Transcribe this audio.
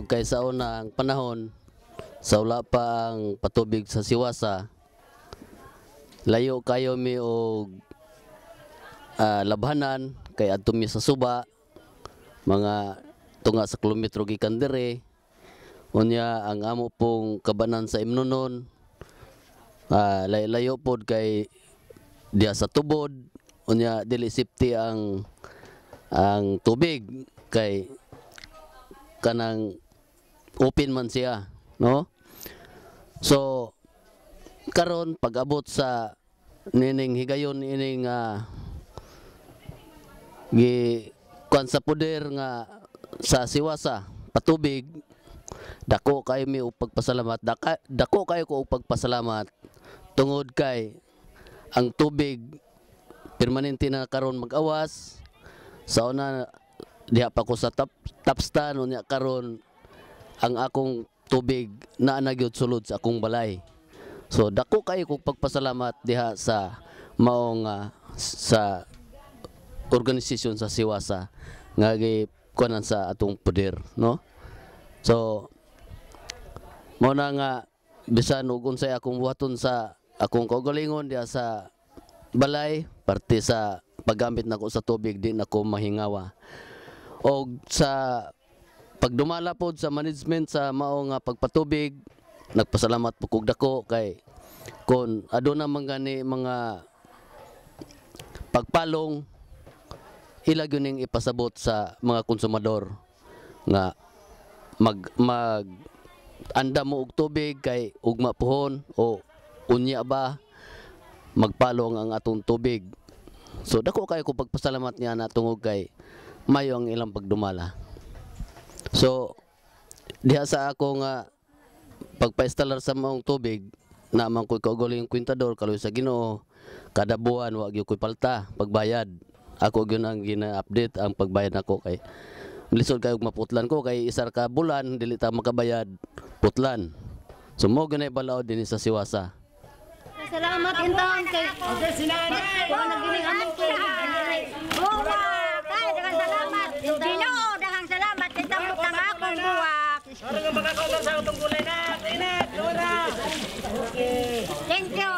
Og kay sa unang panahon sa wala pa ang patubig sa Siwasa, layo kayo mi og labhanan kay adto mi sa Suba, mga tunga sa kilometro gikan dire. Unya ang amo pong kabanan sa Imnonon, layo pod kay diya sa tubod. Unya dili safety ang tubig kay kanang open man siya, no? So karon pag-abot sa nining higayon ining kuan sa poder nga sa Siwasa patubig, dako kayo mi og pagpasalamat, dako kayo ko og pagpasalamat tungod kay ang tubig permanente na karon mag-awas. Sa una diha pa ko sa tapstan, unya karon ang akong tubig naa na gyud sulod sa akong balay. So dako kayo kog pagpasalamat diha sa maong sa organisasyon sa Siwasa nga gikuanan sa atong poder, no? So mo na nga bisan ug unsay akong buhaton sa akong kaugalingon diha sa balay, parte sa paggamit nako sa tubig, di nako mahingawa. Og sa pagdumala pod sa management sa mao nga pagpatubig, nagpasalamat po kog dako kay kun aduna man gani mga pagpalong, ila gyud ning ipasabot sa mga konsumador nga mag anda mo og tubig kay ugma puhon o unya ba magpalong ang atong tubig. So dako kayo ko pagpasalamat niya na tungod kay mayo ang ilang pagdumala. So diha sa ako nga pagpa-installer sa maong tubig, naman ko'y kaugaling kwintador kaloy sa Ginoo, kada buwan wa gyud ko'y palta pagbayad. Ako gyud ang gina-update ang pagbayad nako kay lisod kayo maputlan ko kay isar ka bulan dili ta makabayad putlan. So mo gyud balaod din sa Siwasa. Salamat intang kay okay sinanay. Wa nagiling among tuloy. Mura kay daghang salamat. Ginoo daghang salamat intang utang akong buwak. Para nga makakaon sa utong gulay na. Inat, ora. Okay. Thank you.